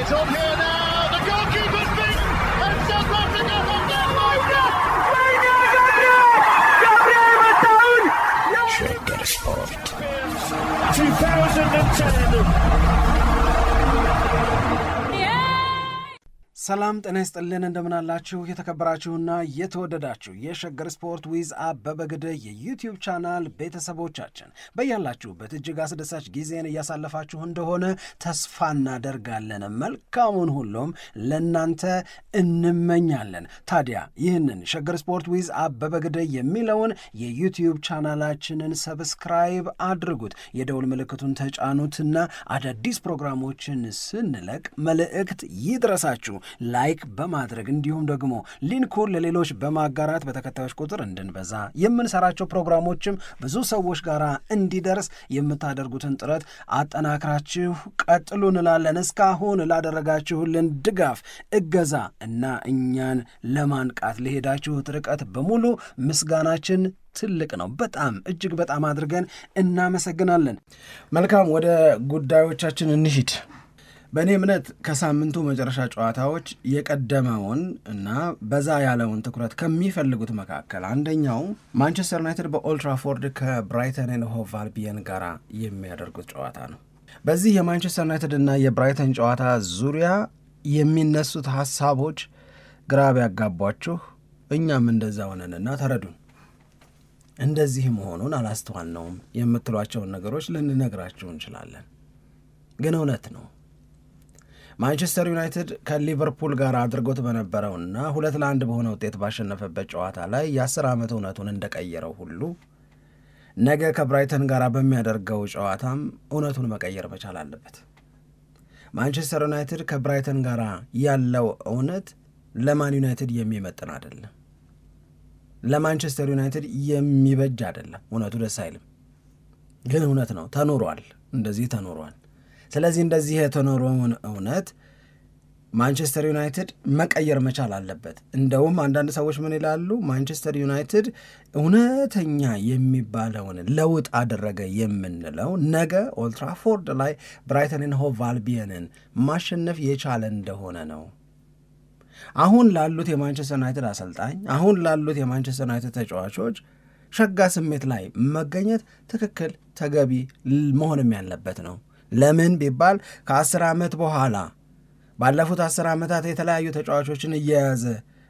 It's on here now. The goalkeeper's beaten, and South Africa have done Gabriel! Shaker Sport 2010. ሰላም ጤና ይስጥልን እንደምናላችሁ የተከበራችሁና የተወደዳችሁ የሸገር ስፖርት ዊዝ አበበ ግደይ የዩቲዩብ ቻናል ቤተሰቦቻችን በያላችሁበት እጅግ አስደሳች ጊዜን እያሳለፋችሁ እንደሆነ ተስፋ እናደርጋለን። መልካሙን ሁሉም ለናንተ እንመኛለን። ታዲያ ይህንን ሸገር ስፖርት ዊዝ አበበ ግደይ የሚለውን የዩቲዩብ ቻናላችንን ሰብስክራይብ አድርጉት፣ የደውል ምልክቱን ተጫኑትና አዳዲስ ፕሮግራሞችን ስንለቅ መልእክት ይድረሳችሁ። ላይክ በማድረግ እንዲሁም ደግሞ ሊንኩን ለሌሎች በማጋራት በተከታዮች ቁጥር እንድንበዛ የምንሰራቸው ፕሮግራሞችም ብዙ ሰዎች ጋር እንዲደርስ የምታደርጉትን ጥረት አጠናክራችሁ ቀጥሉ እንላለን። እስካሁን ላደረጋችሁልን ድጋፍ፣ እገዛ እና እኛን ለማንቃት ለሄዳችሁት ርቀት በሙሉ ምስጋናችን ትልቅ ነው። በጣም እጅግ በጣም አድርገን እናመሰግናለን። መልካም፣ ወደ ጉዳዮቻችን እንሂድ። በእኔ እምነት ከሳምንቱ መጨረሻ ጨዋታዎች የቀደመውን እና በዛ ያለውን ትኩረት ከሚፈልጉት መካከል አንደኛው ማንቸስተር ዩናይትድ በኦልድ ትራፎርድ ከብራይተን ኤንድ ሆቭ አልቢየን ጋር የሚያደርጉት ጨዋታ ነው። በዚህ የማንቸስተር ዩናይትድ እና የብራይተን ጨዋታ ዙሪያ የሚነሱት ሀሳቦች ግራ ቢያጋቧችሁ እኛም እንደዛ ሆነንና ተረዱን። እንደዚህ መሆኑን አላስተዋልነውም የምትሏቸውን ነገሮች ልንነግራችሁ እንችላለን። ግን እውነት ነው። ማንቸስተር ዩናይትድ ከሊቨርፑል ጋር አድርጎት በነበረውና 2-1 በሆነ ውጤት ባሸነፈበት ጨዋታ ላይ የ10 ዓመት እውነቱን እንደቀየረው ሁሉ ነገ ከብራይተን ጋር በሚያደርገው ጨዋታም እውነቱን መቀየር መቻል አለበት። ማንቸስተር ዩናይትድ ከብራይተን ጋር ያለው እውነት ለማን ዩናይትድ የሚመጥን አይደለም፣ ለማንቸስተር ዩናይትድ የሚበጅ አይደለም። እውነቱ ደስ አይልም፣ ግን እውነት ነው። ተኖሯል፣ እንደዚህ ተኖሯል። ስለዚህ እንደዚህ የተኖረውን እውነት ማንቸስተር ዩናይትድ መቀየር መቻል አለበት። እንደውም አንዳንድ ሰዎች ምን ይላሉ? ማንቸስተር ዩናይትድ እውነተኛ የሚባለውን ለውጥ አደረገ የምንለው ነገ ኦልድ ትራፎርድ ላይ ብራይተን ኤንድ ሆቭ አልቢየንን ማሸነፍ የቻለ እንደሆነ ነው። አሁን ላሉት የማንቸስተር ዩናይትድ አሰልጣኝ፣ አሁን ላሉት የማንቸስተር ዩናይትድ ተጫዋቾች ሸጋ ስሜት ላይ መገኘት ትክክል ተገቢ መሆንም ያለበት ነው። ለምን ቢባል ከ10 ዓመት በኋላ ባለፉት 10 ዓመታት የተለያዩ ተጫዋቾችን እየያዘ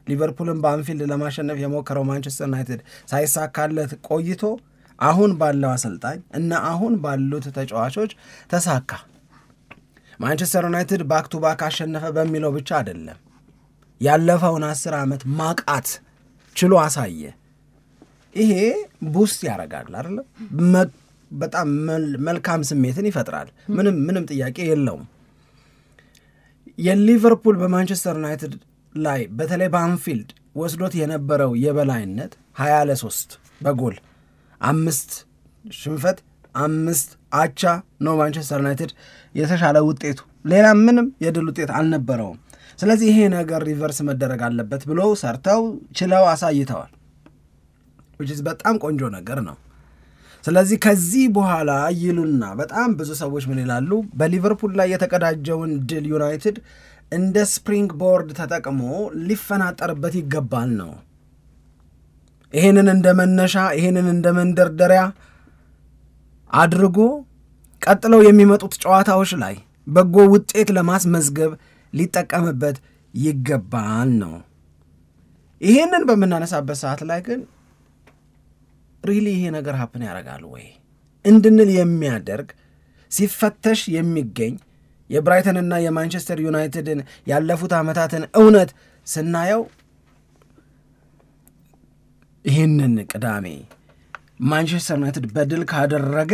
ሊቨርፑልን በአንፊልድ ለማሸነፍ የሞከረው ማንቸስተር ዩናይትድ ሳይሳካለት ቆይቶ አሁን ባለው አሰልጣኝ እና አሁን ባሉት ተጫዋቾች ተሳካ። ማንቸስተር ዩናይትድ ባክ ቱ ባክ አሸነፈ በሚለው ብቻ አይደለም፣ ያለፈውን 10 ዓመት ማቃት ችሎ አሳየ። ይሄ ቡስት ያደርጋል አይደል? በጣም መልካም ስሜትን ይፈጥራል። ምንም ጥያቄ የለውም። የሊቨርፑል በማንቸስተር ዩናይትድ ላይ በተለይ በአንፊልድ ወስዶት የነበረው የበላይነት 20-3 በጎል 5 ሽንፈት 5 አቻ ነው ማንቸስተር ዩናይትድ የተሻለ ውጤቱ። ሌላ ምንም የድል ውጤት አልነበረውም። ስለዚህ ይሄ ነገር ሪቨርስ መደረግ አለበት ብለው ሰርተው ችለው አሳይተዋል። which is በጣም ቆንጆ ነገር ነው። ስለዚህ ከዚህ በኋላ ይሉና በጣም ብዙ ሰዎች ምን ይላሉ? በሊቨርፑል ላይ የተቀዳጀውን ድል ዩናይትድ እንደ ስፕሪንግ ቦርድ ተጠቅሞ ሊፈናጠርበት ይገባል ነው። ይሄንን እንደ መነሻ፣ ይሄንን እንደ መንደርደሪያ አድርጎ ቀጥለው የሚመጡት ጨዋታዎች ላይ በጎ ውጤት ለማስመዝገብ ሊጠቀምበት ይገባል ነው። ይሄንን በምናነሳበት ሰዓት ላይ ግን ሪሊ ይሄ ነገር ሀፕን ያደርጋል ወይ እንድንል የሚያደርግ ሲፈተሽ የሚገኝ የብራይተንና የማንቸስተር ዩናይትድን ያለፉት ዓመታትን እውነት ስናየው ይህንን ቅዳሜ ማንቸስተር ዩናይትድ በድል ካደረገ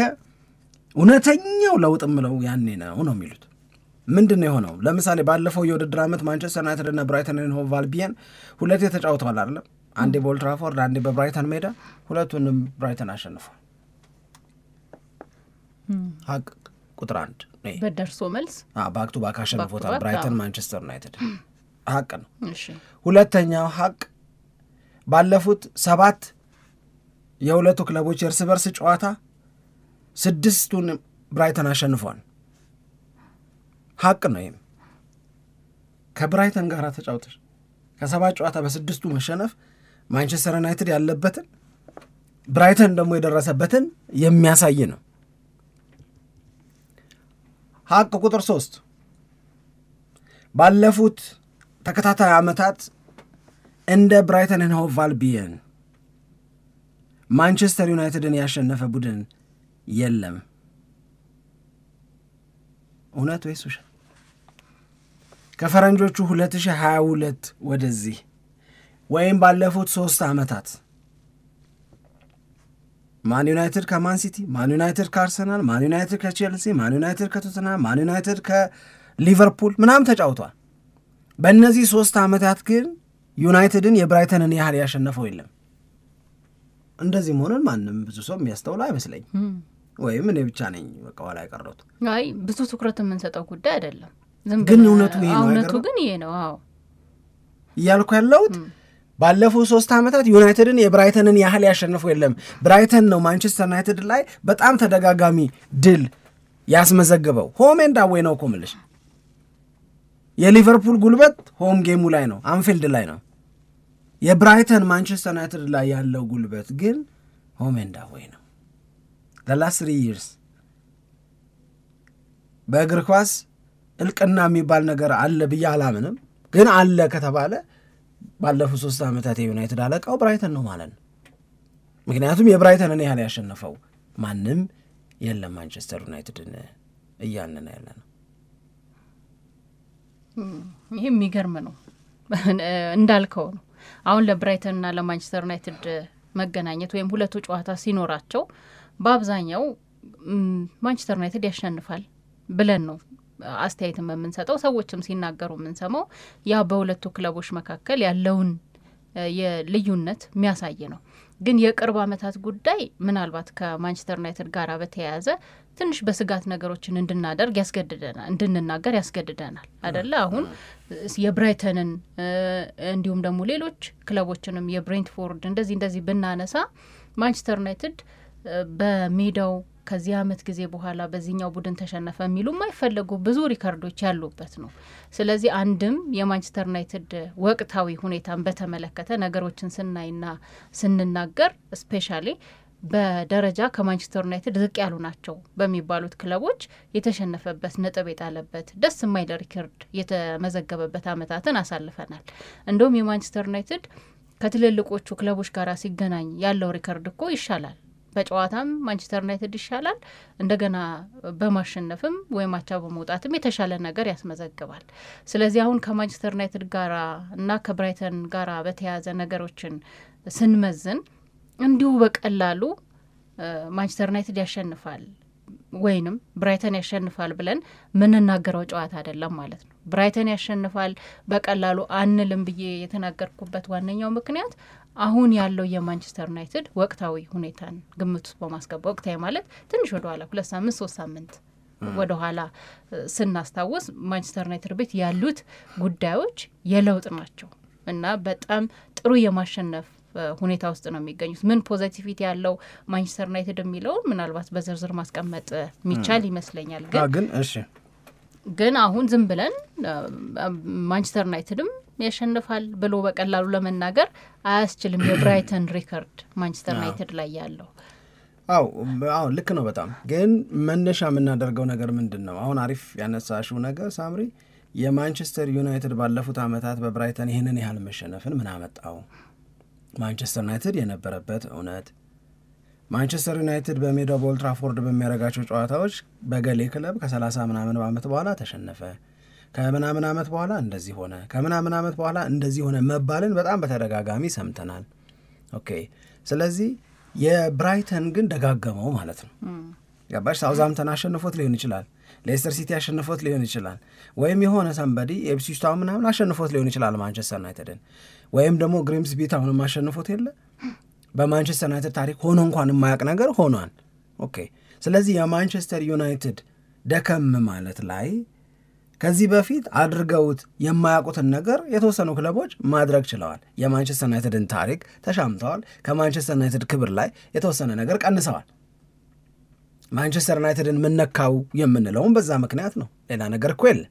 እውነተኛው ለውጥ ምለው ያኔ ነው የሚሉት። ምንድን ነው የሆነው? ለምሳሌ ባለፈው የውድድር ዓመት ማንቸስተር ዩናይትድ እና ብራይተን ኤንድ ሆቭ አልቢየን ሁለቴ ተጫውተዋል አይደለም? አንዴ በኦልድ ትራፎርድ፣ አንዴ በብራይተን ሜዳ። ሁለቱንም ብራይተን አሸንፏል። ሀቅ ቁጥር 1 በደርሶ መልስ ባክ ቱ ባክ አሸንፎታል ብራይተን ማንቸስተር ዩናይትድ። ሀቅ ነው። ሁለተኛው ሀቅ ባለፉት 7 የሁለቱ ክለቦች የእርስ በርስ ጨዋታ 6ቱን ብራይተን አሸንፏል። ሀቅ ነው። ይሄም ከብራይተን ጋር ተጫውተሽ ከ7 ጨዋታ በ6ቱ መሸነፍ ማንቸስተር ዩናይትድ ያለበትን ብራይተን ደግሞ የደረሰበትን የሚያሳይ ነው። ሀቅ ቁጥር 3 ባለፉት ተከታታይ ዓመታት እንደ ብራይተን ኤንድ ሆቭ አልቢየን ማንቸስተር ዩናይትድን ያሸነፈ ቡድን የለም። እውነት ወይስ ውሸት? ከፈረንጆቹ 2022 ወደዚህ ወይም ባለፉት 3 ዓመታት ማን ዩናይትድ ከማን ሲቲ፣ ማን ዩናይትድ ከአርሰናል፣ ማን ዩናይትድ ከቼልሲ፣ ማን ዩናይትድ ከቶተንሃም፣ ማን ዩናይትድ ከሊቨርፑል ምናምን ተጫውቷል። በእነዚህ 3 ዓመታት ግን ዩናይትድን የብራይተንን ያህል ያሸነፈው የለም። እንደዚህ መሆኑን ማንም ብዙ ሰው የሚያስተውል አይመስለኝም። ወይም እኔ ብቻ ነኝ በቃ ኋላ ያቀረሁት። አይ ብዙ ትኩረት የምንሰጠው ጉዳይ አይደለም። ግን እውነቱ ይሄ ነው። እውነቱ ግን ይሄ ነው። አዎ እያልኩ ያለሁት ባለፉት 3 ዓመታት ዩናይትድን የብራይተንን ያህል ያሸነፈው የለም። ብራይተን ነው ማንቸስተር ዩናይትድ ላይ በጣም ተደጋጋሚ ድል ያስመዘግበው። ሆም ኤንድ አዌይ ነው እኮ የምልሽ። የሊቨርፑል ጉልበት ሆም ጌሙ ላይ ነው፣ አንፊልድ ላይ ነው። የብራይተን ማንቸስተር ዩናይትድ ላይ ያለው ጉልበት ግን ሆም ኤንድ አዌይ ነው። the last 3 years በእግር ኳስ እልቅና የሚባል ነገር አለ ብዬ አላምንም፣ ግን አለ ከተባለ ባለፉት 3 ዓመታት የዩናይትድ አለቃው ብራይተን ነው ማለት ነው። ምክንያቱም የብራይተንን ያህል ያሸነፈው ማንም የለም ማንቸስተር ዩናይትድን እያልን ያለ ነው። ይሄ የሚገርም ነው እንዳልከው ነው። አሁን ለብራይተንና ለማንቸስተር ዩናይትድ መገናኘት ወይም ሁለቱ ጨዋታ ሲኖራቸው በአብዛኛው ማንቸስተር ዩናይትድ ያሸንፋል ብለን ነው አስተያየትም የምንሰጠው፣ ሰዎችም ሲናገሩ የምንሰማው ያ በሁለቱ ክለቦች መካከል ያለውን የልዩነት የሚያሳይ ነው። ግን የቅርብ ዓመታት ጉዳይ ምናልባት ከማንቸስተር ዩናይትድ ጋር በተያያዘ ትንሽ በስጋት ነገሮችን እንድናደርግ ያስገድደናል፣ እንድንናገር ያስገድደናል አይደለ? አሁን የብራይተንን እንዲሁም ደግሞ ሌሎች ክለቦችንም የብሬንትፎርድ እንደዚህ ብናነሳ ማንቸስተር ዩናይትድ በሜዳው ከዚህ ዓመት ጊዜ በኋላ በዚህኛው ቡድን ተሸነፈ የሚሉ የማይፈለጉ ብዙ ሪከርዶች ያሉበት ነው። ስለዚህ አንድም የማንቸስተር ዩናይትድ ወቅታዊ ሁኔታን በተመለከተ ነገሮችን ስናይና ስንናገር ስፔሻሊ በደረጃ ከማንቸስተር ዩናይትድ ዝቅ ያሉ ናቸው በሚባሉት ክለቦች የተሸነፈበት ነጥብ የጣለበት ደስ የማይል ሪከርድ የተመዘገበበት ዓመታትን አሳልፈናል። እንደውም የማንቸስተር ዩናይትድ ከትልልቆቹ ክለቦች ጋር ሲገናኝ ያለው ሪከርድ እኮ ይሻላል። በጨዋታም ማንቸስተር ዩናይትድ ይሻላል፣ እንደገና በማሸነፍም ወይም አቻ በመውጣትም የተሻለ ነገር ያስመዘግባል። ስለዚህ አሁን ከማንቸስተር ዩናይትድ ጋራ እና ከብራይተን ጋራ በተያያዘ ነገሮችን ስንመዝን እንዲሁ በቀላሉ ማንቸስተር ዩናይትድ ያሸንፋል ወይንም ብራይተን ያሸንፋል ብለን ምንናገረው ጨዋታ አይደለም ማለት ነው። ብራይተን ያሸንፋል በቀላሉ አንልም ብዬ የተናገርኩበት ዋነኛው ምክንያት አሁን ያለው የማንቸስተር ዩናይትድ ወቅታዊ ሁኔታን ግምት ውስጥ በማስገባ ወቅታዊ ማለት ትንሽ ወደ ኋላ 2 ሳምንት 3 ሳምንት ወደ ኋላ ስናስታውስ ማንቸስተር ዩናይትድ ቤት ያሉት ጉዳዮች የለውጥ ናቸው እና በጣም ጥሩ የማሸነፍ ሁኔታ ውስጥ ነው የሚገኙት። ምን ፖዚቲቪቲ ያለው ማንቸስተር ዩናይትድ የሚለው ምናልባት በዝርዝር ማስቀመጥ የሚቻል ይመስለኛል። ግን አሁን ዝም ብለን ማንቸስተር ዩናይትድም ያሸንፋል ብሎ በቀላሉ ለመናገር አያስችልም። የብራይተን ሪከርድ ማንቸስተር ዩናይትድ ላይ ያለው አዎ ልክ ነው በጣም። ግን መነሻ የምናደርገው ነገር ምንድን ነው? አሁን አሪፍ ያነሳሽው ነገር ሳምሪ፣ የማንቸስተር ዩናይትድ ባለፉት ዓመታት በብራይተን ይህንን ያህል መሸነፍን ምን አመጣው? ማንቸስተር ዩናይትድ የነበረበት እውነት ማንቸስተር ዩናይትድ በሜዳው በኦልድ ትራፎርድ በሚያደርጋቸው ጨዋታዎች በገሌ ክለብ ከ30 ምናምን ዓመት በኋላ ተሸነፈ፣ ከምናምን ዓመት በኋላ እንደዚህ ሆነ፣ ከምናምን ዓመት በኋላ እንደዚህ ሆነ መባልን በጣም በተደጋጋሚ ሰምተናል። ኦኬ፣ ስለዚህ የብራይተን ግን ደጋገመው ማለት ነው። ገባሽ? ሳውዛምተን አሸንፎት ሊሆን ይችላል፣ ሌስተር ሲቲ አሸንፎት ሊሆን ይችላል፣ ወይም የሆነ ሰንበዲ ኤፕስዊች ታውን ምናምን አሸንፎት ሊሆን ይችላል ማንቸስተር ዩናይትድን፣ ወይም ደግሞ ግሪምስቢ ታውንም አሸንፎት የለ በማንቸስተር ዩናይትድ ታሪክ ሆኖ እንኳን የማያውቅ ነገር ሆኗል። ኦኬ፣ ስለዚህ የማንቸስተር ዩናይትድ ደከም ማለት ላይ ከዚህ በፊት አድርገውት የማያውቁትን ነገር የተወሰኑ ክለቦች ማድረግ ችለዋል። የማንቸስተር ዩናይትድን ታሪክ ተሻምተዋል። ከማንቸስተር ዩናይትድ ክብር ላይ የተወሰነ ነገር ቀንሰዋል። ማንቸስተር ዩናይትድን ምነካው የምንለውም በዛ ምክንያት ነው። ሌላ ነገር እኮ የለ።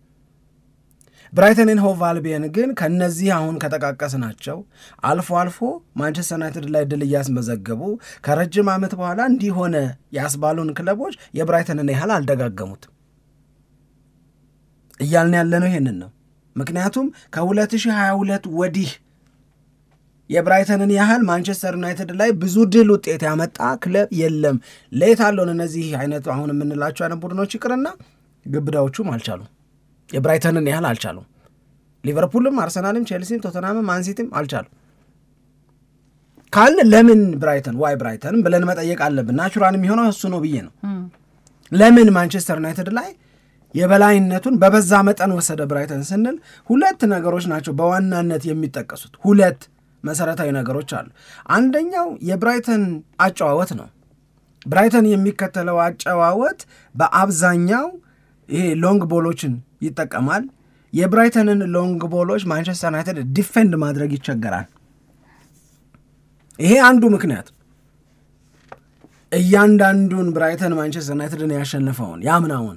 ብራይተን ኤንድ ሆቭ አልቢየን ግን ከነዚህ አሁን ከተቃቀስናቸው አልፎ አልፎ ማንቸስተር ዩናይትድ ላይ ድል እያስመዘገቡ ከረጅም ዓመት በኋላ እንዲሆነ ያስባሉን ክለቦች የብራይተንን ያህል አልደጋገሙትም እያልን ያለነው ይሄንን ነው። ምክንያቱም ከ2022 ወዲህ የብራይተንን ያህል ማንቸስተር ዩናይትድ ላይ ብዙ ድል ውጤት ያመጣ ክለብ የለም። ለየት አለውን እነዚህ አይነት አሁን የምንላቸው አይነት ቡድኖች ይቅርና ግብዳዎቹም አልቻሉም፣ የብራይተንን ያህል አልቻሉም። ሊቨርፑልም፣ አርሰናልም፣ ቼልሲም፣ ቶተናምም ማንሲቲም አልቻሉም ካልን ለምን ብራይተን ዋይ ብራይተን ብለን መጠየቅ አለብን። ናቹራል የሚሆነው እሱ ነው ብዬ ነው። ለምን ማንቸስተር ዩናይትድ ላይ የበላይነቱን በበዛ መጠን ወሰደ ብራይተን ስንል ሁለት ነገሮች ናቸው በዋናነት የሚጠቀሱት። ሁለት መሰረታዊ ነገሮች አሉ። አንደኛው የብራይተን አጨዋወት ነው። ብራይተን የሚከተለው አጨዋወት በአብዛኛው ይሄ ሎንግ ቦሎችን ይጠቀማል። የብራይተንን ሎንግ ቦሎች ማንቸስተር ዩናይትድ ዲፌንድ ማድረግ ይቸገራል። ይሄ አንዱ ምክንያት እያንዳንዱን ብራይተን ማንቸስተር ዩናይትድን ያሸነፈውን ያምናውን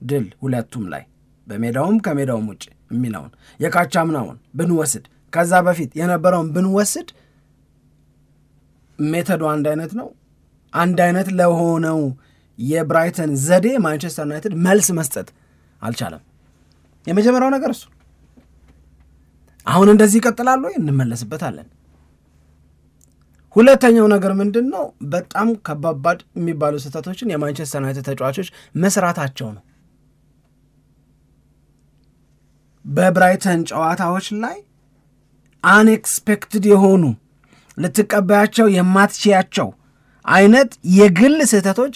ድል ሁለቱም ላይ በሜዳውም ከሜዳውም ውጭ የሚለውን የካቻምናውን ብንወስድ ከዛ በፊት የነበረውን ብንወስድ ሜተዱ አንድ አይነት ነው። አንድ አይነት ለሆነው የብራይተን ዘዴ ማንቸስተር ዩናይትድ መልስ መስጠት አልቻለም። የመጀመሪያው ነገር እሱ። አሁን እንደዚህ ይቀጥላሉ እንመለስበታለን። ሁለተኛው ነገር ምንድነው? በጣም ከባባድ የሚባሉ ስህተቶችን የማንቸስተር ዩናይትድ ተጫዋቾች መስራታቸው ነው። በብራይተን ጨዋታዎች ላይ አንኤክስፔክትድ የሆኑ ልትቀበያቸው የማትችያቸው አይነት የግል ስህተቶች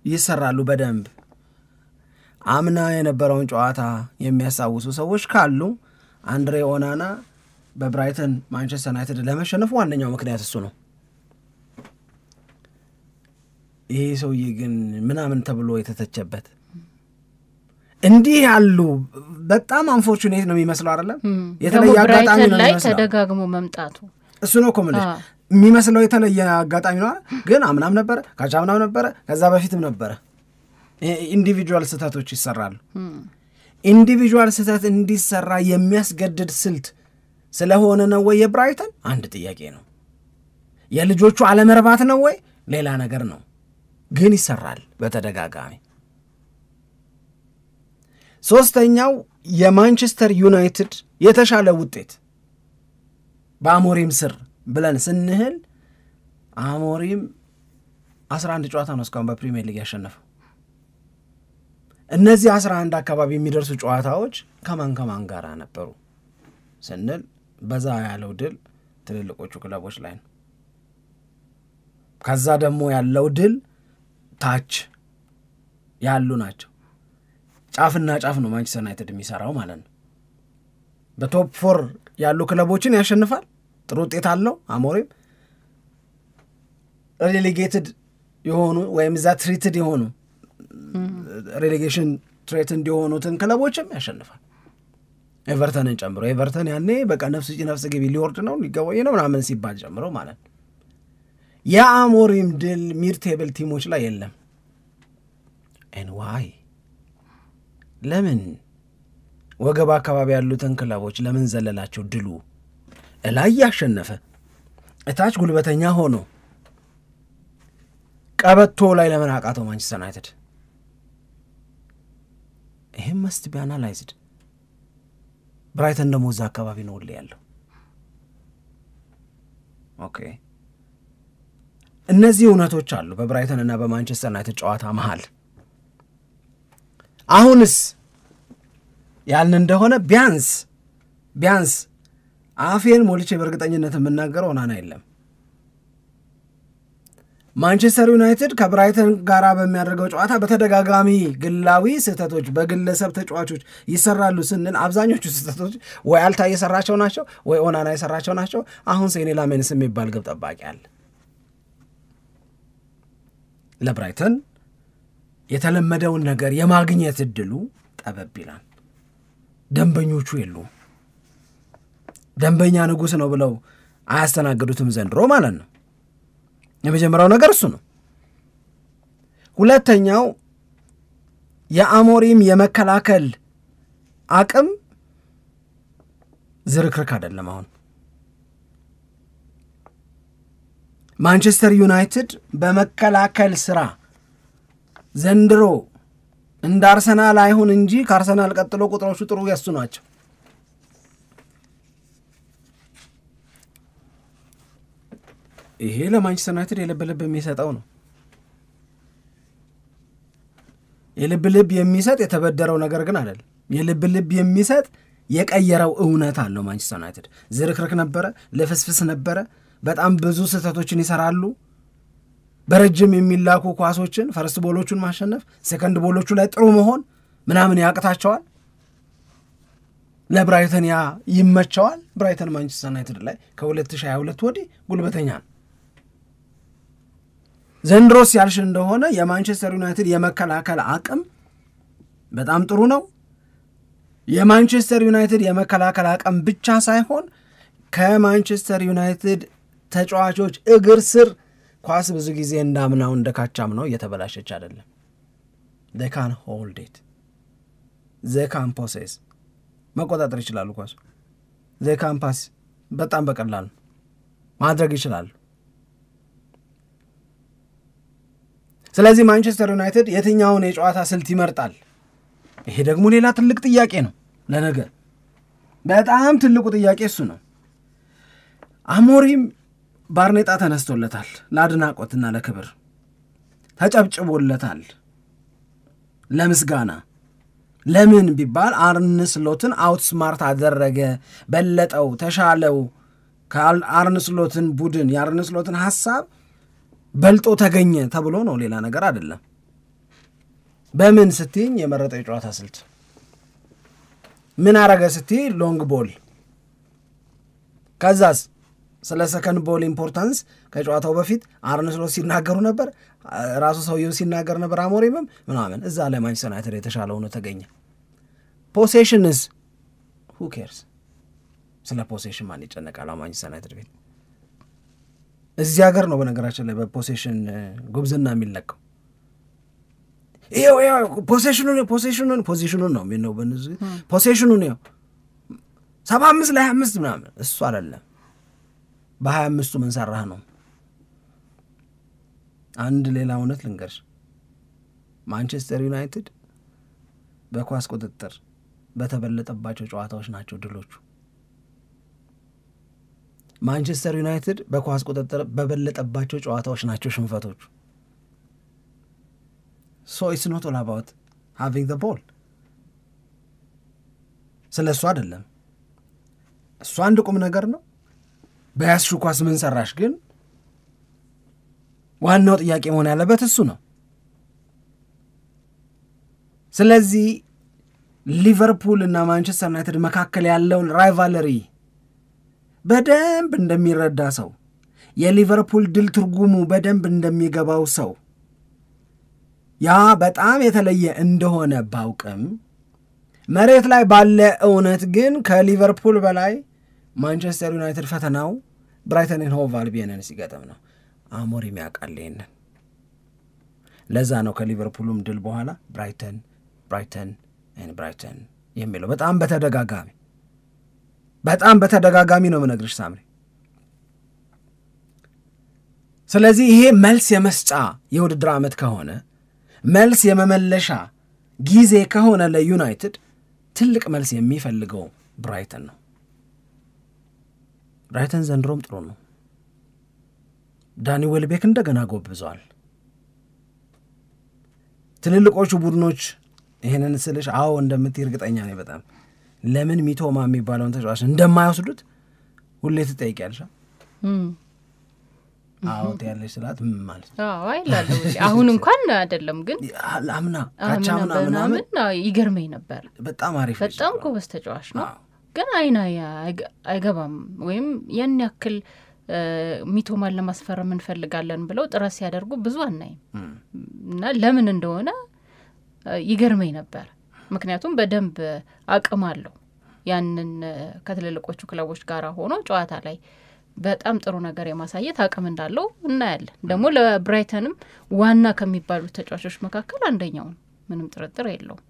ይሰራሉ በደንብ። አምና የነበረውን ጨዋታ የሚያሳውሱ ሰዎች ካሉ አንድሬ ኦናና በብራይተን ማንቸስተር ዩናይትድ ለመሸነፍ ዋነኛው ምክንያት እሱ ነው። ይሄ ሰውዬ ግን ምናምን ተብሎ የተተቸበት እንዲህ ያሉ በጣም አንፎርቹኔት ነው የሚመስለው አይደለም። የተለየ አጋጣሚ ነው የሚመስለው ተደጋግሞ መምጣቱ እሱ ነው እኮ ማለት የሚመስለው የተለየ አጋጣሚ ነው። ግን አምናም ነበረ፣ ካቻምናም ነበረ፣ ከዛ በፊትም ነበረ። ኢንዲቪጁዋል ስህተቶች ይሰራሉ። ኢንዲቪጁዋል ስህተት እንዲሰራ የሚያስገድድ ስልት ስለሆነ ነው ወይ የብራይተን? አንድ ጥያቄ ነው። የልጆቹ አለመርባት ነው ወይ? ሌላ ነገር ነው። ግን ይሰራል በተደጋጋሚ። ሶስተኛው የማንቸስተር ዩናይትድ የተሻለ ውጤት በአሞሪም ስር ብለን ስንህል አሞሪም 11 ጨዋታ ነው እስካሁን በፕሪሚየር ሊግ ያሸነፈው። እነዚህ 11 አካባቢ የሚደርሱ ጨዋታዎች ከማን ጋር ነበሩ ስንል በዛ ያለው ድል ትልልቆቹ ክለቦች ላይ ነው። ከዛ ደግሞ ያለው ድል ታች ያሉ ናቸው። ጫፍና ጫፍ ነው ማንቸስተር ዩናይትድ የሚሰራው ማለት ነው። በቶፕ 4 ያሉ ክለቦችን ያሸንፋል፣ ጥሩ ውጤት አለው አሞሪም። ሬሌጌትድ የሆኑ ወይም እዛ ትሪትድ የሆኑ ሬሌጌሽን ትሬት እንዲሆኑትን ክለቦችም ያሸንፋል፣ ኤቨርተንን ጨምሮ። ኤቨርተን ያኔ በቃ ነፍስ ግቢ ሊወርድ ነው ሊገወይ ነው ምናምን ሲባል ጨምሮ ማለት ነው። የአሞሪም ድል ሚድ ቴብል ቲሞች ላይ የለም። ኤንዋይ ለምን ወገብ አካባቢ ያሉትን ክለቦች ለምን ዘለላቸው? ድሉ እላይ ያሸነፈ እታች ጉልበተኛ ሆኖ ቀበቶ ላይ ለምን አቃተው ማንቸስተር ዩናይትድ? ይሄም መስት ቢ አናላይዝድ። ብራይተን ደግሞ እዛ አካባቢ ነው ያለው። ኦኬ እነዚህ እውነቶች አሉ በብራይተን እና በማንቸስተር ዩናይትድ ጨዋታ መሃል። አሁንስ ያልን እንደሆነ ቢያንስ አፌን ሞልቼ በእርግጠኝነት የምናገረው ኦናና የለም። ማንቸስተር ዩናይትድ ከብራይተን ጋር በሚያደርገው ጨዋታ በተደጋጋሚ ግላዊ ስህተቶች በግለሰብ ተጫዋቾች ይሰራሉ ስንል አብዛኞቹ ስህተቶች ወይ አልታ የሰራቸው ናቸው ወይ ኦናና የሰራቸው ናቸው። አሁን ሴኔ ላሜንስ የሚባል ግብ ጠባቂ አለ። ለብራይተን የተለመደውን ነገር የማግኘት እድሉ ጠበብ ይላል። ደንበኞቹ የሉ፣ ደንበኛ ንጉስ ነው ብለው አያስተናግዱትም ዘንድሮ ማለት ነው። የመጀመሪያው ነገር እሱ ነው። ሁለተኛው የአሞሪም የመከላከል አቅም ዝርክርክ አይደለም። አሁን ማንቸስተር ዩናይትድ በመከላከል ስራ ዘንድሮ እንደ አርሰናል አይሁን እንጂ ከአርሰናል ቀጥሎ ቁጥሮቹ ጥሩ ያሱ ናቸው። ይሄ ለማንቸስተር ዩናይትድ የልብ ልብ የሚሰጠው ነው። የልብ ልብ የሚሰጥ የተበደረው ነገር ግን አይደለም። የልብ ልብ የሚሰጥ የቀየረው እውነት አለው። ማንቸስተር ዩናይትድ ዝርክርክ ነበረ፣ ለፍስፍስ ነበረ፣ በጣም ብዙ ስህተቶችን ይሰራሉ። በረጅም የሚላኩ ኳሶችን ፈርስት ቦሎቹን ማሸነፍ፣ ሴከንድ ቦሎቹ ላይ ጥሩ መሆን ምናምን ያቅታቸዋል። ለብራይተን ያ ይመቸዋል። ብራይተን ማንቸስተር ዩናይትድ ላይ ከ2022 ወዲህ ጉልበተኛ ነው። ዘንድሮስ ያልሽ እንደሆነ የማንቸስተር ዩናይትድ የመከላከል አቅም በጣም ጥሩ ነው። የማንቸስተር ዩናይትድ የመከላከል አቅም ብቻ ሳይሆን ከማንቸስተር ዩናይትድ ተጫዋቾች እግር ስር ኳስ ብዙ ጊዜ እንዳምናው እንደ ካቻም ነው እየተበላሸች አይደለም። they can hold it, they can possess መቆጣጠር ይችላሉ። ኳስ they can pass በጣም በቀላሉ ማድረግ ይችላሉ። ስለዚህ ማንቸስተር ዩናይትድ የትኛውን የጨዋታ ስልት ይመርጣል? ይሄ ደግሞ ሌላ ትልቅ ጥያቄ ነው። ለነገ በጣም ትልቁ ጥያቄ እሱ ነው። አሞሪም ባርኔጣ ተነስቶለታል፣ ለአድናቆትና ለክብር ተጨብጭቦለታል፣ ለምስጋና። ለምን ቢባል አርነ ስሎትን አውትስማርት አደረገ፣ በለጠው፣ ተሻለው። ከአርነ ስሎትን ቡድን የአርነ ስሎትን ሐሳብ በልጦ ተገኘ ተብሎ ነው፣ ሌላ ነገር አይደለም። በምን ስትይኝ የመረጠው የጨዋታ ስልት ምን አረገ ስትይ ሎንግ ቦል። ከዛስ ስለ ሰከንድ ቦል ኢምፖርታንስ ከጨዋታው በፊት አርነ ስሎት ሲናገሩ ነበር፣ ራሱ ሰውየው ሲናገር ነበር፣ አሞሪምም ምናምን። እዛ ላይ ማንቸስተር ዩናይትድ የተሻለ ሆኖ ተገኘ። ፖሴሽንስ who cares? ስለ ፖሴሽን ማን ይጨነቃል? ማንቸስተር ዩናይትድ ቤት እዚህ ሀገር ነው በነገራችን ላይ በፖሴሽን ጉብዝና የሚለቀው። ይሄው ፖሴሽኑን ነው የሚነው በእነዚህ ፖሴሽኑን ነው 75 ላይ 25 ምናምን እሱ አይደለም። በ25ቱ ምን ሰራህ ነው። አንድ ሌላ እውነት ልንገርሽ፣ ማንቸስተር ዩናይትድ በኳስ ቁጥጥር በተበለጠባቸው ጨዋታዎች ናቸው ድሎቹ። ማንቸስተር ዩናይትድ በኳስ ቁጥጥር በበለጠባቸው ጨዋታዎች ናቸው ሽንፈቶቹ። so it's not all about having the ball። ስለሱ አይደለም፣ እሱ አንድ ቁም ነገር ነው። በያስሹ ኳስ ምን ሰራሽ ግን ዋናው ጥያቄ መሆን ያለበት እሱ ነው። ስለዚህ ሊቨርፑል እና ማንቸስተር ዩናይትድ መካከል ያለውን ራይቫለሪ በደንብ እንደሚረዳ ሰው፣ የሊቨርፑል ድል ትርጉሙ በደንብ እንደሚገባው ሰው ያ በጣም የተለየ እንደሆነ ባውቅም መሬት ላይ ባለ እውነት ግን ከሊቨርፑል በላይ ማንቸስተር ዩናይትድ ፈተናው ብራይተን ኤንድ ሆቭ አልቢዮንን ሲገጥም ነው። አሞሪም ያውቃል ይሄንን። ለዛ ነው ከሊቨርፑልም ድል በኋላ ብራይተን የሚለው በጣም በተደጋጋሚ ነው የምነግርሽ ሳምሪ። ስለዚህ ይሄ መልስ የመስጫ የውድድር ዓመት ከሆነ መልስ የመመለሻ ጊዜ ከሆነ ለዩናይትድ ትልቅ መልስ የሚፈልገው ብራይተን ነው። ብራይተን ዘንድሮም ጥሩ ነው። ዳኒ ዌልቤክ እንደገና ጎብዟል። ትልልቆቹ ቡድኖች ይሄንን ስልሽ አዎ እንደምትይ እርግጠኛ ነኝ በጣም። ለምን ሚቶማ የሚባለውን ተጫዋች እንደማይወስዱት ሁሌ ትጠይቂያለሽ። አዎ ያለሽ ስላት ማለት አይላለው። አሁን እንኳን አይደለም ግን አምና ካቻምና ምናምን ይገርመኝ ነበር። በጣም አሪፍ በጣም ጎበዝ ተጫዋች ነው። ግን አይገባም ወይም ያን ያክል ሚቶማን ለማስፈረም እንፈልጋለን ብለው ጥረት ሲያደርጉ ብዙ አናይም እና ለምን እንደሆነ ይገርመኝ ነበር። ምክንያቱም በደንብ አቅም አለው። ያንን ከትልልቆቹ ክለቦች ጋር ሆኖ ጨዋታ ላይ በጣም ጥሩ ነገር የማሳየት አቅም እንዳለው እናያለን። ደግሞ ለብራይተንም ዋና ከሚባሉት ተጫዋቾች መካከል አንደኛው ምንም ጥርጥር የለውም።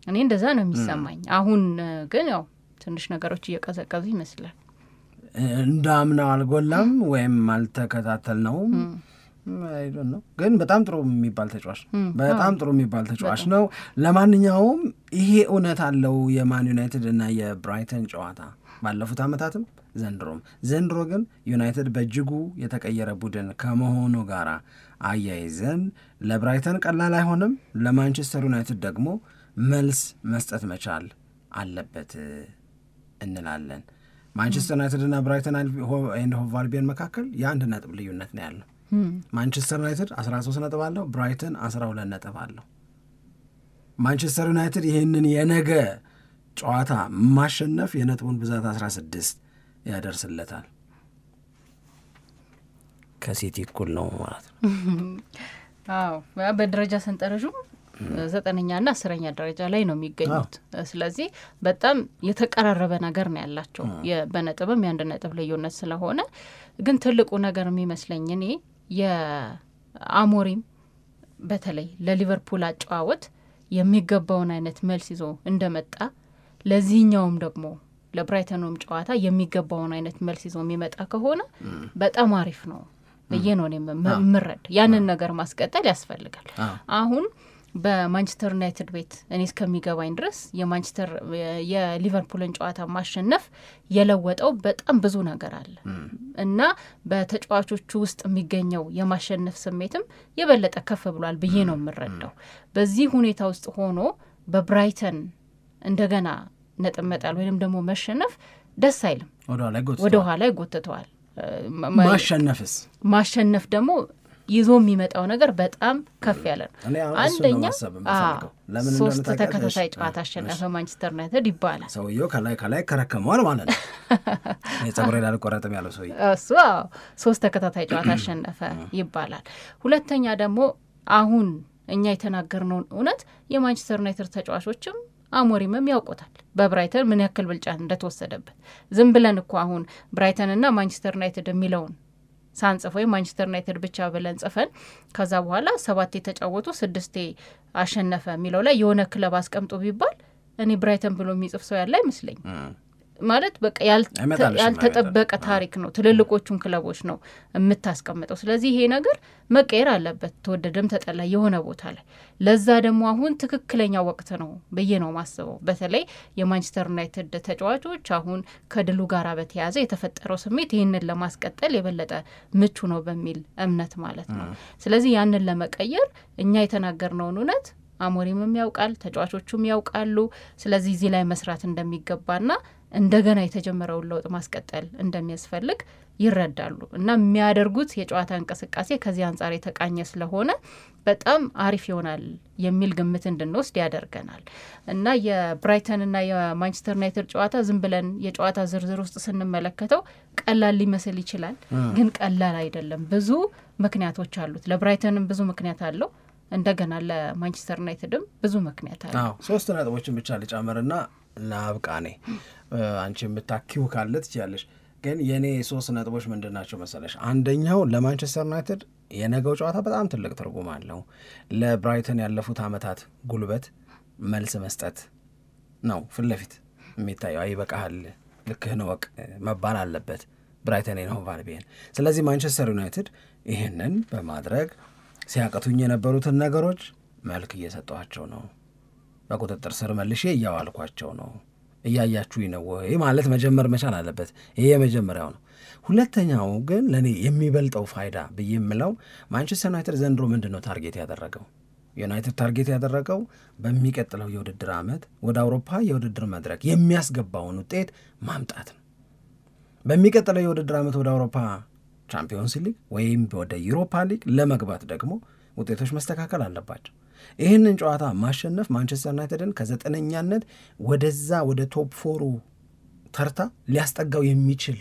እኔ እንደዛ ነው የሚሰማኝ። አሁን ግን ያው ትንሽ ነገሮች እየቀዘቀዙ ይመስላል። እንዳምናው አልጎላም ወይም አልተከታተልነውም አይ ዶንት ኖ። ግን በጣም ጥሩ የሚባል ተጫዋች በጣም ጥሩ የሚባል ተጫዋች ነው። ለማንኛውም ይሄ እውነት አለው የማን ዩናይትድ እና የብራይተን ጨዋታ ባለፉት ዓመታትም ዘንድሮ ግን ዩናይትድ በእጅጉ የተቀየረ ቡድን ከመሆኑ ጋር አያይዘን ለብራይተን ቀላል አይሆንም፣ ለማንቸስተር ዩናይትድ ደግሞ መልስ መስጠት መቻል አለበት እንላለን። ማንቸስተር ዩናይትድ እና ብራይተን ኤንድ ሆቭ አልቢዮን መካከል የ1 ነጥብ ልዩነት ነው ያለው። ማንቸስተር ዩናይትድ 13 ነጥብ አለው፣ ብራይተን 12 ነጥብ አለው። ማንቸስተር ዩናይትድ ይህንን የነገ ጨዋታ ማሸነፍ የነጥቡን ብዛት 16 ያደርስለታል። ከሲቲ እኩል ነው ማለት ነው። አዎ በደረጃ ሰንጠረዡ 9ኛ እና 10ኛ ደረጃ ላይ ነው የሚገኙት። ስለዚህ በጣም የተቀራረበ ነገር ነው ያላቸው በነጥብም የ1 ነጥብ ልዩነት ስለሆነ ግን ትልቁ ነገር የሚመስለኝ እኔ የአሞሪም በተለይ ለሊቨርፑል አጨዋወት የሚገባውን አይነት መልስ ይዞ እንደመጣ ለዚህኛውም ደግሞ ለብራይተኑም ጨዋታ የሚገባውን አይነት መልስ ይዞ የሚመጣ ከሆነ በጣም አሪፍ ነው ብዬ ነው የምረድ። ያንን ነገር ማስቀጠል ያስፈልጋል። አሁን በማንቸስተር ዩናይትድ ቤት እኔ እስከሚገባኝ ድረስ የሊቨርፑልን ጨዋታ ማሸነፍ የለወጠው በጣም ብዙ ነገር አለ እና በተጫዋቾቹ ውስጥ የሚገኘው የማሸነፍ ስሜትም የበለጠ ከፍ ብሏል ብዬ ነው የምረዳው። በዚህ ሁኔታ ውስጥ ሆኖ በብራይተን እንደገና ነጥብ መጣል ወይንም ደግሞ መሸነፍ ደስ አይልም፣ ወደ ኋላ ይጎትተዋል። ማሸነፍ ደግሞ ይዞ የሚመጣው ነገር በጣም ከፍ ያለ ነው። አንደኛ 3 ተከታታይ ጨዋታ አሸነፈ ማንቸስተር ዩናይትድ ይባላል። ሰውየው ከላይ ከረከመዋል ማለት ነው። የጸጉሬ ላልቆረጥም ያለው ሰውዬ እሱ 3 ተከታታይ ጨዋታ አሸነፈ ይባላል። ሁለተኛ ደግሞ አሁን እኛ የተናገርነውን እውነት የማንቸስተር ዩናይትድ ተጫዋቾችም አሞሪምም ያውቁታል በብራይተን ምን ያክል ብልጫ እንደተወሰደበት። ዝም ብለን እኮ አሁን ብራይተንና ማንቸስተር ዩናይትድ የሚለውን ሳንጽፍ ወይም ማንቸስተር ዩናይትድ ብቻ ብለን ጽፈን ከዛ በኋላ 7 የተጫወቱ 6 አሸነፈ የሚለው ላይ የሆነ ክለብ አስቀምጦ ቢባል እኔ ብራይተን ብሎ የሚጽፍ ሰው ያለ አይመስለኝ። ማለት በቃ ያልተጠበቀ ታሪክ ነው። ትልልቆቹን ክለቦች ነው የምታስቀምጠው። ስለዚህ ይሄ ነገር መቀየር አለበት ተወደደም ተጠላ የሆነ ቦታ ላይ። ለዛ ደግሞ አሁን ትክክለኛ ወቅት ነው ብዬ ነው ማስበው። በተለይ የማንቸስተር ዩናይትድ ተጫዋቾች አሁን ከድሉ ጋር በተያያዘ የተፈጠረው ስሜት ይህንን ለማስቀጠል የበለጠ ምቹ ነው በሚል እምነት ማለት ነው። ስለዚህ ያንን ለመቀየር እኛ የተናገርነውን እውነት አሞሪምም ያውቃል፣ ተጫዋቾቹም ያውቃሉ። ስለዚህ እዚህ ላይ መስራት እንደሚገባና እንደገና የተጀመረውን ለውጥ ማስቀጠል እንደሚያስፈልግ ይረዳሉ እና የሚያደርጉት የጨዋታ እንቅስቃሴ ከዚህ አንጻር የተቃኘ ስለሆነ በጣም አሪፍ ይሆናል የሚል ግምት እንድንወስድ ያደርገናል። እና የብራይተንና የማንቸስተር ዩናይትድ ጨዋታ ዝም ብለን የጨዋታ ዝርዝር ውስጥ ስንመለከተው ቀላል ሊመስል ይችላል፣ ግን ቀላል አይደለም። ብዙ ምክንያቶች አሉት። ለብራይተንም ብዙ ምክንያት አለው፣ እንደገና ለማንቸስተር ዩናይትድም ብዙ ምክንያት አለው። 3 ነጥቦችን ብቻ ልጨምርና ለአብቃኔ አንቺ የምታኪው ካለ ትችያለሽ። ግን የኔ 3 ነጥቦች ምንድን ናቸው መሰለሽ? አንደኛው ለማንቸስተር ዩናይትድ የነገው ጨዋታ በጣም ትልቅ ትርጉም አለው። ለብራይተን ያለፉት ዓመታት ጉልበት መልስ መስጠት ነው ፊት ለፊት የሚታየው። ይበቃሃል፣ ልክህን ወቅ መባል አለበት ብራይተን ነው ቫልቢየን። ስለዚህ ማንቸስተር ዩናይትድ ይህንን በማድረግ ሲያቀቱኝ የነበሩትን ነገሮች መልክ እየሰጧቸው ነው። በቁጥጥር ስር መልሼ እያዋልኳቸው ነው። እያያችሁኝ ነው ወይ ማለት መጀመር መቻል አለበት። ይሄ የመጀመሪያው ነው። ሁለተኛው ግን ለእኔ የሚበልጠው ፋይዳ ብዬ የምለው ማንቸስተር ዩናይትድ ዘንድሮ ምንድን ነው ታርጌት ያደረገው? ዩናይትድ ታርጌት ያደረገው በሚቀጥለው የውድድር ዓመት ወደ አውሮፓ የውድድር መድረክ የሚያስገባውን ውጤት ማምጣት ነው። በሚቀጥለው የውድድር ዓመት ወደ አውሮፓ ቻምፒዮንስ ሊግ ወይም ወደ ዩሮፓ ሊግ ለመግባት ደግሞ ውጤቶች መስተካከል አለባቸው። ይህንን ጨዋታ ማሸነፍ ማንቸስተር ዩናይትድን ከ9ኛነት ወደዛ ወደ ቶፕ 4 ተርታ ሊያስጠጋው የሚችል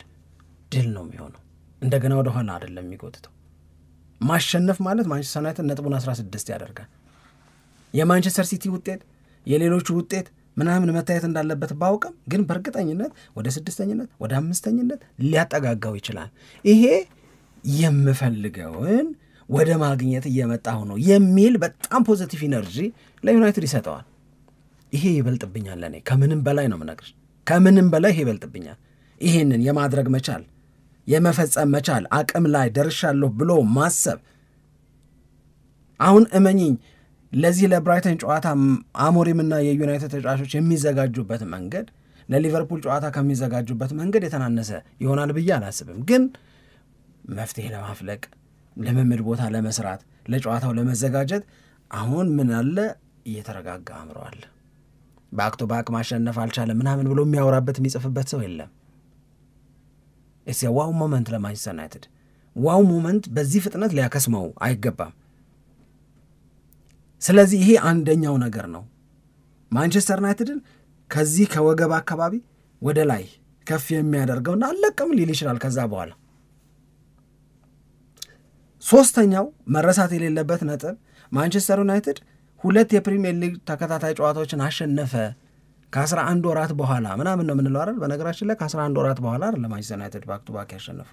ድል ነው የሚሆነው። እንደገና ወደ ኋላ አይደለም የሚጎትተው። ማሸነፍ ማለት ማንቸስተር ዩናይትድ ነጥቡን 16 ያደርጋል። የማንቸስተር ሲቲ ውጤት የሌሎቹ ውጤት ምናምን መታየት እንዳለበት ባውቅም ግን በእርግጠኝነት ወደ 6ኛነት ወደ 5ኛነት ሊያጠጋጋው ይችላል። ይሄ የምፈልገውን ወደ ማግኘት እየመጣሁ ነው የሚል በጣም ፖዚቲቭ ኢነርጂ ለዩናይትድ ይሰጠዋል። ይሄ ይበልጥብኛል ለኔ ከምንም በላይ ነው የምነግርሽ፣ ከምንም በላይ ይሄ ይበልጥብኛል። ይሄንን የማድረግ መቻል የመፈጸም መቻል አቅም ላይ ደርሻለሁ ብሎ ማሰብ። አሁን እመኚኝ ለዚህ ለብራይተን ጨዋታ አሞሪምና የዩናይትድ ተጫዋቾች የሚዘጋጁበት መንገድ ለሊቨርፑል ጨዋታ ከሚዘጋጁበት መንገድ የተናነሰ ይሆናል ብዬ አላስብም። ግን መፍትሄ ለማፍለቅ ልምምድ ቦታ ለመስራት ለጨዋታው ለመዘጋጀት አሁን ምን አለ እየተረጋጋ አምረዋል። ባክ ቱ ባክ ማሸነፍ አልቻለም ምናምን ብሎ የሚያወራበት የሚጽፍበት ሰው የለም። እስ ዋው ሞመንት ለማንቸስተር ዩናይትድ ዋው ሞመንት በዚህ ፍጥነት ሊያከስመው አይገባም። ስለዚህ ይሄ አንደኛው ነገር ነው ማንቸስተር ዩናይትድን ከዚህ ከወገብ አካባቢ ወደ ላይ ከፍ የሚያደርገውና አለቅም ሊል ይችላል። ከዛ በኋላ ሶስተኛው መረሳት የሌለበት ነጥብ ማንቸስተር ዩናይትድ 2 የፕሪሚየር ሊግ ተከታታይ ጨዋታዎችን አሸነፈ ከ11 ወራት በኋላ ምናምን ነው የምንለው አይደል? በነገራችን ላይ ከ11 ወራት በኋላ አይደል ለማንቸስተር ዩናይትድ ባክ ቱ ባክ ያሸነፉ።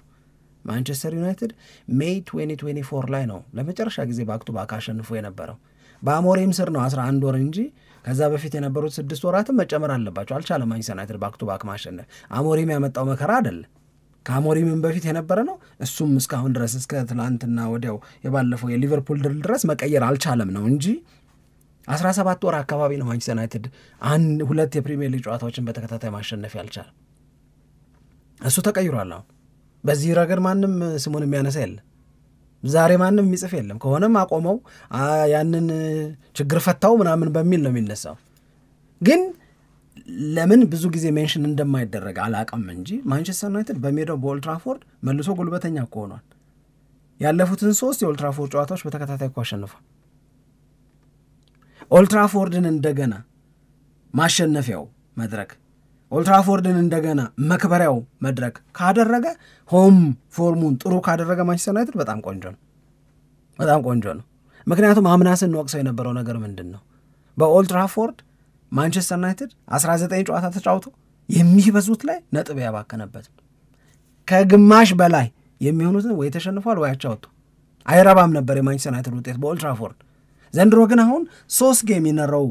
ማንቸስተር ዩናይትድ ሜይ 2024 ላይ ነው ለመጨረሻ ጊዜ ባክ ቱ ባክ አሸንፎ የነበረው። በአሞሪም ስር ነው 11 ወር እንጂ ከዛ በፊት የነበሩት 6 ወራትም መጨመር አለባቸው። አልቻለም ማንቸስተር ዩናይትድ ባክ ቱ ባክ ማሸነፍ። አሞሪም ያመጣው መከራ አይደለም፣ ከአሞሪምም በፊት የነበረ ነው። እሱም እስካሁን ድረስ እስከ ትላንትና ወዲያው የባለፈው የሊቨርፑል ድል ድረስ መቀየር አልቻለም ነው እንጂ 17 ወር አካባቢ ነው ማንቸስተር ዩናይትድ 2 የፕሪሚየር ሊግ ጨዋታዎችን በተከታታይ ማሸነፍ ያልቻለም። እሱ ተቀይሯል። አሁን በዚህ ረገድ ማንም ስሙን የሚያነሳ የለም። ዛሬ ማንም የሚጽፍ የለም። ከሆነም አቆመው ያንን ችግር ፈታው ምናምን በሚል ነው የሚነሳው። ግን ለምን ብዙ ጊዜ ሜንሽን እንደማይደረግ አላቅም እንጂ ማንቸስተር ዩናይትድ በሜዳው በኦልድ ትራፎርድ መልሶ ጉልበተኛ እኮ ሆኗል። ያለፉትን 3 የኦልድ ትራፎርድ ጨዋታዎች በተከታታይ እኮ አሸንፏል። ኦልድ ትራፎርድን እንደገና ማሸነፊያው መድረክ፣ ኦልድ ትራፎርድን እንደገና መክበሪያው መድረክ ካደረገ ሆም ፎርሙን ጥሩ ካደረገ ማንቸስተር ዩናይትድ በጣም ቆንጆ ነው፣ በጣም ቆንጆ ነው። ምክንያቱም አምናስን ወቅሰው የነበረው ነገር ምንድን ነው? በኦልድ ትራፎርድ ማንቸስተር ዩናይትድ 19 ጨዋታ ተጫውቶ የሚበዙት ላይ ነጥብ ያባከነበት ከግማሽ በላይ የሚሆኑትን ወይ ተሸንፏል ወይ አቻ ወጥቶ አይረባም ነበር የማንቸስተር ዩናይትድ ውጤት በኦልድ ትራፎርድ። ዘንድሮ ግን አሁን 3 ጌም ይነረው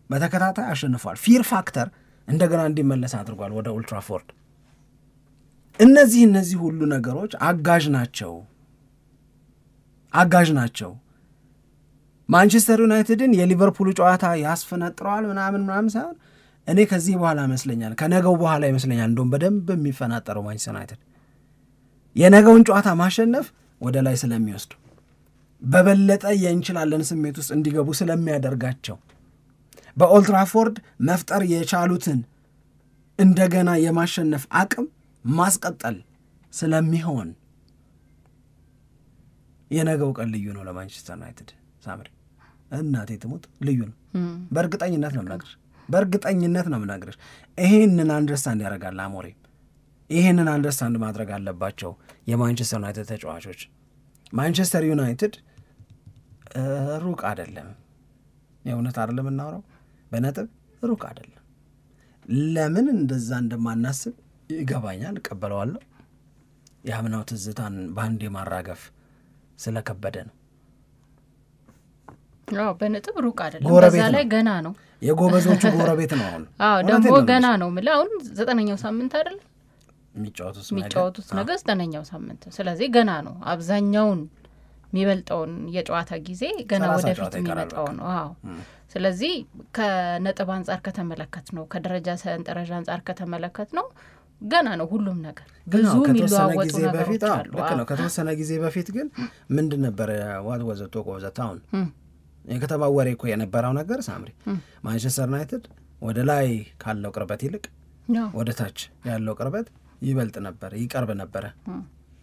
በተከታታይ አሸንፏል። ፊር ፋክተር እንደገና እንዲመለስ አድርጓል ወደ ኦልድ ትራፎርድ። እነዚህ ሁሉ ነገሮች አጋዥ ናቸው። ማንቸስተር ዩናይትድን የሊቨርፑል ጨዋታ ያስፈነጥረዋል ምናምን ሳይሆን እኔ ከዚህ በኋላ ይመስለኛል ከነገው በኋላ ይመስለኛል እንደውም በደንብ የሚፈናጠረው ማንቸስተር ዩናይትድ የነገውን ጨዋታ ማሸነፍ ወደ ላይ ስለሚወስዱ በበለጠ የእንችላለን ስሜት ውስጥ እንዲገቡ ስለሚያደርጋቸው በኦልድ ትራፎርድ መፍጠር የቻሉትን እንደገና የማሸነፍ አቅም ማስቀጠል ስለሚሆን የነገው ቀን ልዩ ነው ለማንቸስተር ዩናይትድ። ሳምሪ እናቴ ትሙት ልዩ ነው። በእርግጠኝነት ነው የምናገርሽ። ይሄንን አንደርስታንድ ያደርጋል አሞሪም። ይሄንን አንደርስታንድ ማድረግ አለባቸው የማንቸስተር ዩናይትድ ተጫዋቾች። ማንቸስተር ዩናይትድ ሩቅ አይደለም፣ የእውነት አይደለም እናውራው፣ በነጥብ ሩቅ አይደለም። ለምን እንደዛ እንደማናስብ ይገባኛል፣ እቀበለዋለሁ። የአምናው ትዝታን በአንዴ ማራገፍ ስለከበደ ነው። በነጥብ ሩቅ አይደለም፣ በዛ ላይ ገና ነው፣ የጎበዞቹ ጎረቤት ነው። አሁን ደግሞ ገና ነው የምልህ አሁን 9ኛው ሳምንት አይደል የሚጫወቱት ነገር 9ኛው ሳምንት። ስለዚህ ገና ነው። አብዛኛውን የሚበልጠውን የጨዋታ ጊዜ ገና ወደፊት የሚመጣው ነው። ስለዚህ ከነጥብ አንጻር ከተመለከት ነው፣ ከደረጃ ሰንጠረዥ አንጻር ከተመለከት ነው ገና ነው ሁሉም ነገር። ብዙ የሚለዋወጡ ነገሮች አሉ። ልክ ነው። ከተወሰነ ጊዜ በፊት ግን ምንድን ነበር ዋት ወዘ ቶክ ኦፍ ዘ ታውን የከተማ ወሬ እኮ የነበረው ነገር ሳምሪ ማንቸስተር ዩናይትድ ወደ ላይ ካለው ቅርበት ይልቅ ወደ ታች ያለው ቅርበት ይበልጥ ነበር፣ ይቀርብ ነበረ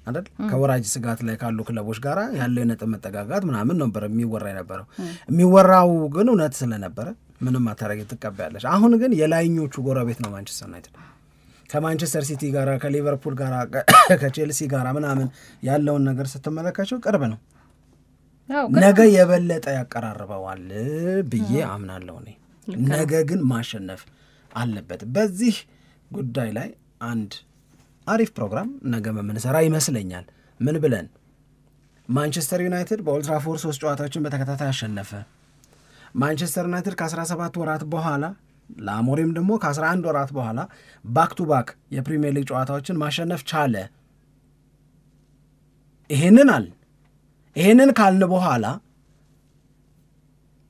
አይደል? ከወራጅ ስጋት ላይ ካሉ ክለቦች ጋር ያለው የነጥብ መጠጋጋት ምናምን ነበር የሚወራ የነበረው። የሚወራው ግን እውነት ስለነበረ ምንም አታረጊ ትቀበያለሽ። አሁን ግን የላይኞቹ ጎረቤት ነው ማንቸስተር ዩናይትድ። ከማንቸስተር ሲቲ ጋር ከሊቨርፑል ጋር ከቼልሲ ጋር ምናምን ያለውን ነገር ስትመለከቸው ቅርብ ነው። ነገ የበለጠ ያቀራርበዋል ብዬ አምናለሁ እኔ። ነገ ግን ማሸነፍ አለበት። በዚህ ጉዳይ ላይ አንድ አሪፍ ፕሮግራም ነገ የምንሰራ ይመስለኛል። ምን ብለን ማንቸስተር ዩናይትድ በኦልድ ትራፎርድ 3 ጨዋታዎችን በተከታታይ አሸነፈ። ማንቸስተር ዩናይትድ ከ17 ወራት በኋላ ለአሞሪም ደግሞ ከ11 ወራት በኋላ ባክ ቱ ባክ የፕሪሚየር ሊግ ጨዋታዎችን ማሸነፍ ቻለ። ይሄንን ካልን በኋላ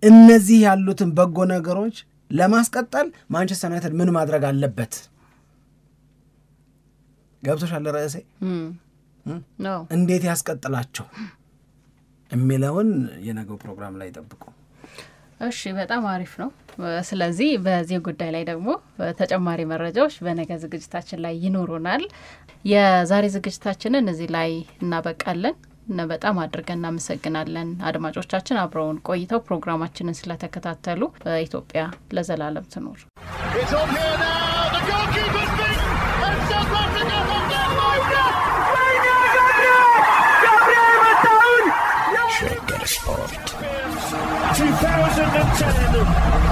እነዚህ ያሉትን በጎ ነገሮች ለማስቀጠል ማንቸስተር ዩናይትድ ምን ማድረግ አለበት? ገብቶሻል ርዕሴ? እንዴት ያስቀጥላቸው የሚለውን የነገው ፕሮግራም ላይ ጠብቁ። እሺ በጣም አሪፍ ነው። ስለዚህ በዚህ ጉዳይ ላይ ደግሞ ተጨማሪ መረጃዎች በነገ ዝግጅታችን ላይ ይኖሩናል። የዛሬ ዝግጅታችንን እዚህ ላይ እናበቃለን። በጣም አድርገን እናመሰግናለን አድማጮቻችን አብረውን ቆይተው ፕሮግራማችንን ስለተከታተሉ። በኢትዮጵያ ለዘላለም ትኖር። ሸገር ስፖርት 2010